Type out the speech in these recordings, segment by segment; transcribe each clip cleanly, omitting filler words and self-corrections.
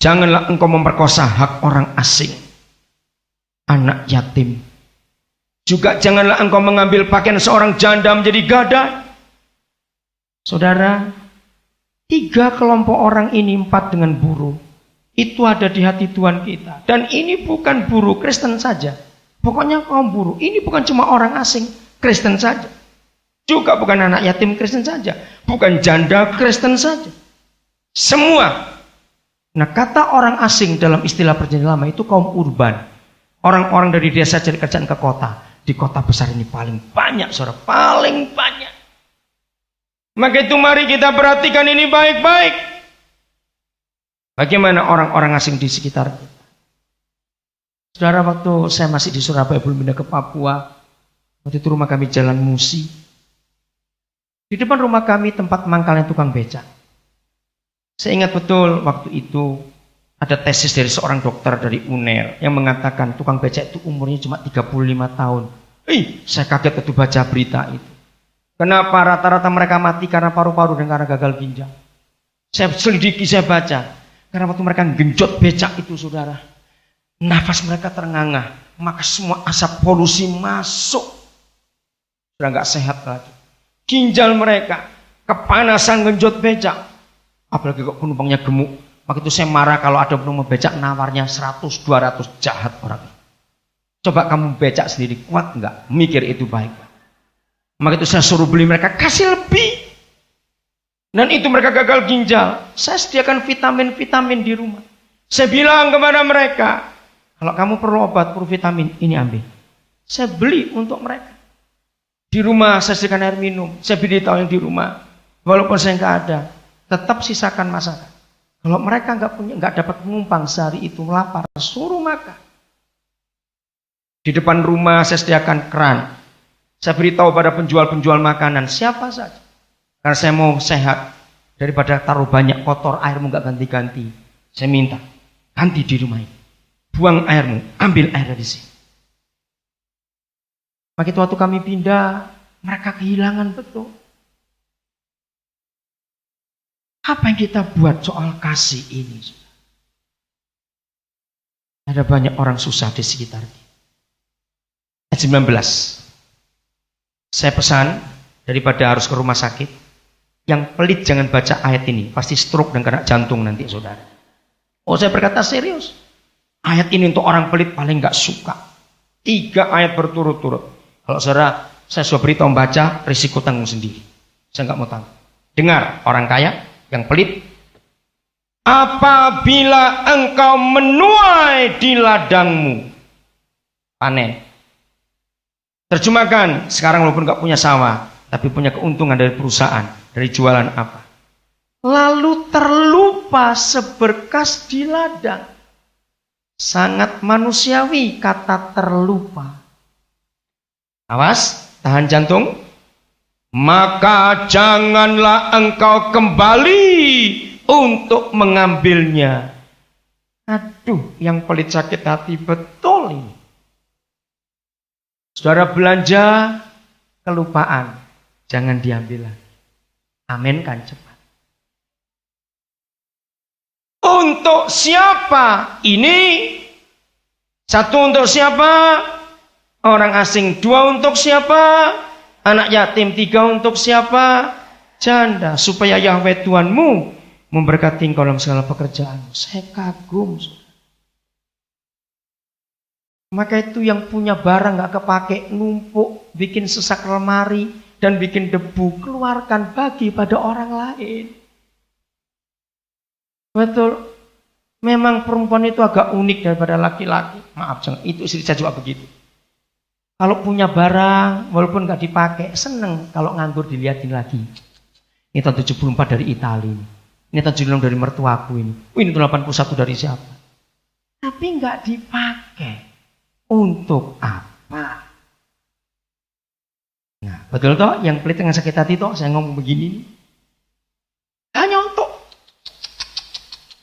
Janganlah engkau memperkosa hak orang asing, anak yatim. Juga janganlah engkau mengambil pakaian seorang janda menjadi gadai. Saudara, 3 kelompok orang ini 4 dengan buruh. Itu ada di hati Tuhan kita. Dan ini bukan buruh Kristen saja. Pokoknya kaum buruh. Ini bukan cuma orang asing Kristen saja. Juga bukan anak yatim Kristen saja. Bukan janda Kristen saja. Semua. Nah, kata orang asing dalam istilah perjanjian lama itu kaum urban. Orang-orang dari desa cari kerjaan ke kota. Di kota besar ini paling banyak, saudara. Paling banyak. Maka itu mari kita perhatikan ini baik-baik. Bagaimana orang-orang asing di sekitar kita. Saudara, waktu saya masih di Surabaya belum pindah ke Papua. Waktu itu rumah kami Jalan Musi. Di depan rumah kami tempat mangkalnya tukang becak. Saya ingat betul waktu itu ada tesis dari seorang dokter dari UNER yang mengatakan tukang becak itu umurnya cuma 35 tahun. Saya kaget waktu baca berita itu. Kenapa rata-rata mereka mati karena paru-paru dan karena gagal ginjal? Saya selidiki, saya baca. Karena waktu mereka genjot becak itu, saudara, nafas mereka terengah-engah, maka semua asap polusi masuk. Sudah nggak sehat lagi. Ginjal mereka kepanasan genjot becak. Apalagi kok penumpangnya gemuk. Maka itu saya marah kalau ada penumpang becak nawarnya 100, 200, jahat orang. Coba kamu becak sendiri, kuat nggak? Mikir itu baik. Maka itu saya suruh beli mereka, kasih lebih. Dan itu mereka gagal ginjal. Saya sediakan vitamin-vitamin di rumah. Saya bilang kepada mereka, kalau kamu perlu obat, perlu vitamin, ini ambil. Saya beli untuk mereka. Di rumah saya sediakan air minum. Saya beritahu yang di rumah. Walaupun saya nggak ada, tetap sisakan masakan. Kalau mereka nggak dapat penumpang sehari itu lapar, suruh makan. Di depan rumah saya sediakan keran. Saya beritahu pada penjual-penjual makanan, siapa saja. Karena saya mau sehat, daripada taruh banyak kotor, airmu nggak ganti-ganti. Saya minta, ganti di rumah ini. Buang airmu, ambil air dari sini. Maka itu waktu kami pindah, mereka kehilangan betul. Apa yang kita buat soal kasih ini? Ada banyak orang susah di sekitar kita. Ayat 19. Saya pesan, daripada harus ke rumah sakit, yang pelit jangan baca ayat ini. Pasti stroke dan kena jantung nanti, saudara. Oh, saya berkata serius. Ayat ini untuk orang pelit paling gak suka. 3 ayat berturut-turut. Kalau saudara, saya sudah beritahu membaca, risiko tanggung sendiri. Saya gak mau tanggung. Dengar, orang kaya yang pelit. Apabila engkau menuai di ladangmu, panen. Terjemahkan, sekarang walaupun gak punya sawah, tapi punya keuntungan dari perusahaan, dari jualan apa. Lalu terlupa seberkas di ladang. Sangat manusiawi kata terlupa. Awas, tahan jantung. Maka janganlah engkau kembali untuk mengambilnya. Aduh, yang pelit sakit hati betul ini. Saudara belanja, kelupaan, jangan diambil lagi. Amin kan cepat. Untuk siapa? Ini 1 untuk siapa? Orang asing. 2 untuk siapa? Anak yatim. 3 untuk siapa? Janda. Supaya Yahweh Tuhanmu memberkati engkau dalam segala pekerjaanmu. Saya kagum. Maka itu yang punya barang gak kepake, numpuk, bikin sesak lemari, dan bikin debu, keluarkan bagi pada orang lain. Betul. Memang perempuan itu agak unik daripada laki-laki. Maaf, jangan, itu istri saya juga begitu. Kalau punya barang, walaupun gak dipakai, seneng kalau nganggur dilihatin lagi. Ini tahun 74 dari Itali. Ini tahun 76 dari mertuaku ini. Ini tahun 81 dari siapa? Tapi gak dipakai. Untuk apa? Nah, betul toh? Yang pelit dengan sakit hati toh? Saya ngomong begini. Hanya untuk.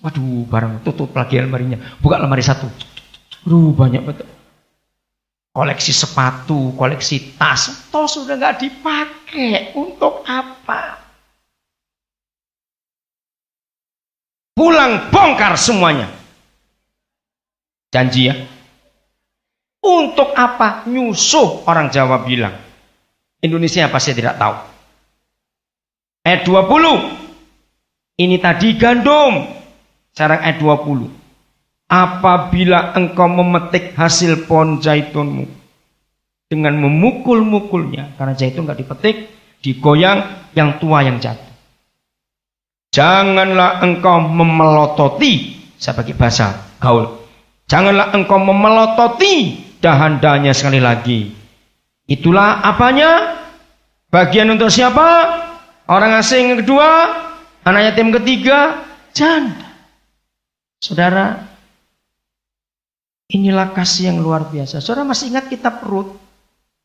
Waduh, barang tutup lagi lemarinya. Buka lemari 1. Banyak betul. Koleksi sepatu, koleksi tas. Toh sudah nggak dipakai. Untuk apa? pulang bongkar semuanya. Janji ya. Untuk apa? Nyusuh, orang Jawa bilang. Indonesia apa saya tidak tahu. Ayat 20. Ini tadi gandum. Sekarang ayat 20. Apabila engkau memetik hasil pohon zaitunmu dengan memukul-mukulnya, karena zaitun nggak dipetik, digoyang, yang tua yang jatuh. Janganlah engkau memelototi, saya pakai bahasa gaul. Janganlah engkau memelototi dahan-dahannya sekali lagi. Itulah apanya? Bagian untuk siapa? Orang asing yang kedua, anak yatim ketiga, janda. Saudara, inilah kasih yang luar biasa. Saudara masih ingat kitab Rut?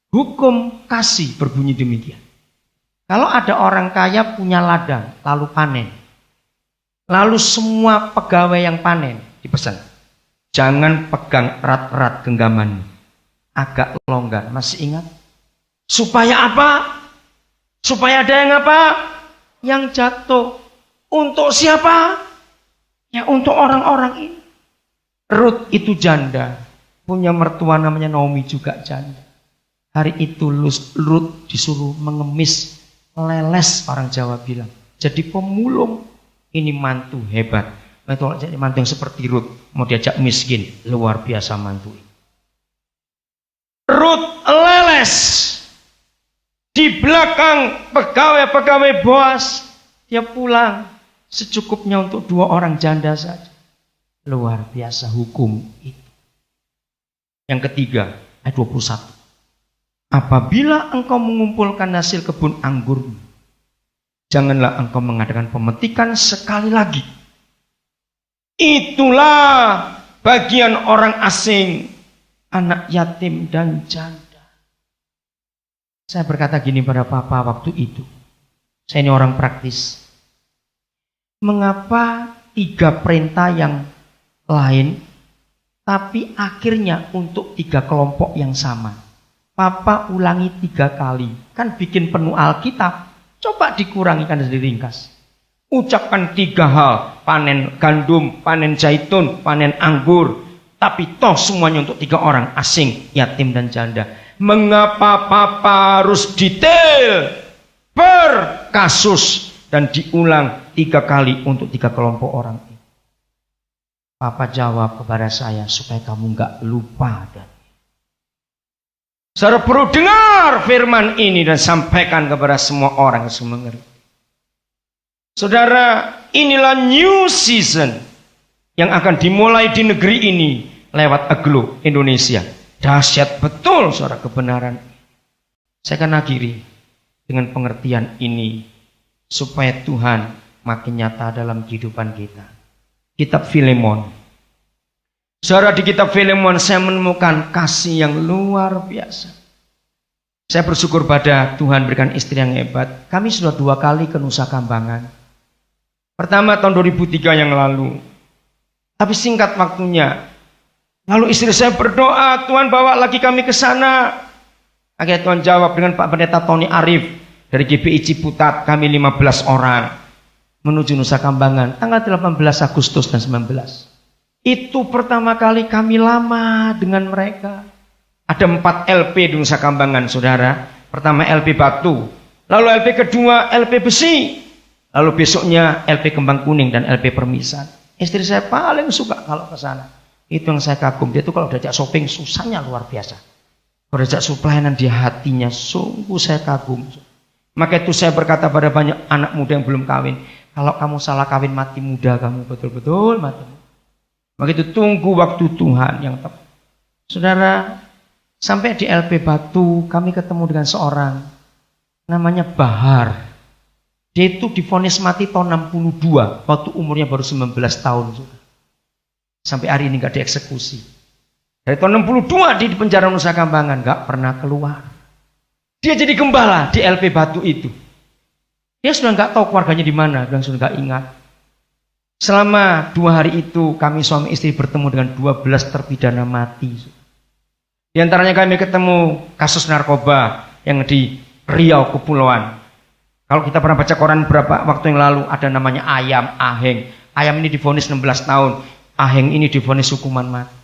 Hukum kasih berbunyi demikian. Kalau ada orang kaya punya ladang, lalu panen. Lalu semua pegawai yang panen dipesan. Jangan pegang erat-erat genggamanmu. Agak longgar. Masih ingat? Supaya apa? Supaya ada yang apa? Yang jatuh. Untuk siapa? Ya untuk orang-orang ini. Rut itu janda. Punya mertua namanya Naomi juga janda. Hari itu Rut disuruh mengemis leles, orang Jawa bilang. Jadi pemulung. Ini mantu hebat. Jadi mantu yang seperti Rut. Mau diajak miskin. Luar biasa mantu. Rut leles. Di belakang pegawai-pegawai Boas. Dia pulang. Secukupnya untuk 2 orang janda saja. Luar biasa hukum itu. Yang ketiga, ayat 21. Apabila engkau mengumpulkan hasil kebun anggurmu, janganlah engkau mengadakan pemetikan sekali lagi. Itulah bagian orang asing, anak yatim dan janda. Saya berkata gini pada Papa waktu itu. Saya ini orang praktis. Mengapa 3 perintah yang lain, tapi akhirnya untuk 3 kelompok yang sama? Papa ulangi 3 kali. Kan bikin penuh Alkitab. Coba dikurangikan dan diringkas. Ucapkan 3 hal. Panen gandum, panen zaitun, panen anggur. Tapi toh semuanya untuk 3 orang asing, yatim dan janda. Mengapa Papa harus detail per kasus dan diulang 3 kali untuk 3 kelompok orang ini? Papa jawab kepada saya supaya kamu nggak lupa. Dan saudara perlu dengar firman ini dan sampaikan kepada semua orang yang semua mengerti. Saudara, inilah new season yang akan dimulai di negeri ini lewat Aglo Indonesia. Dahsyat betul saudara kebenaran. Saya akan akhiri dengan pengertian ini supaya Tuhan makin nyata dalam kehidupan kita. Kitab Filemon. Saudara, di kitab Filemon saya menemukan kasih yang luar biasa. Saya bersyukur pada Tuhan berikan istri yang hebat. Kami sudah 2 kali ke Nusa Kambangan. Pertama tahun 2003 yang lalu. Tapi singkat waktunya. Lalu istri saya berdoa, Tuhan bawa lagi kami ke sana. Akhirnya Tuhan jawab dengan Pak Pendeta Tony Arif dari GBI Ciputat. Kami 15 orang menuju Nusa Kambangan tanggal 18 Agustus dan 19. Itu pertama kali kami lama dengan mereka. Ada 4 LP di Nusa Kambangan, saudara. Pertama LP batu, lalu LP kedua LP besi, lalu besoknya LP kembang kuning dan LP permisan. Istri saya paling suka kalau ke sana. Itu yang saya kagum. Dia itu kalau diajak shopping susahnya luar biasa. Kalau diajak pelayanan dia hatinya sungguh saya kagum. Maka itu saya berkata pada banyak anak muda yang belum kawin, kalau kamu salah kawin mati muda kamu, betul-betul mati. Maka itu tunggu waktu Tuhan yang tepat. Saudara, sampai di LP Batu kami ketemu dengan seorang namanya Bahar. Dia itu divonis mati tahun 62 waktu umurnya baru 19 tahun. Sampai hari ini gak dieksekusi. Dari tahun 62 di penjara Nusa Kambangan gak pernah keluar. Dia jadi gembala di LP Batu itu. Dia sudah gak tahu keluarganya di mana, dan sudah gak ingat. Selama 2 hari itu kami suami istri bertemu dengan 12 terpidana mati. Di antaranya kami ketemu kasus narkoba yang di Riau Kepulauan. Kalau kita pernah baca koran beberapa waktu yang lalu, ada namanya Ayam, Aheng. Ayam ini divonis 16 tahun. Aheng ini divonis hukuman mati.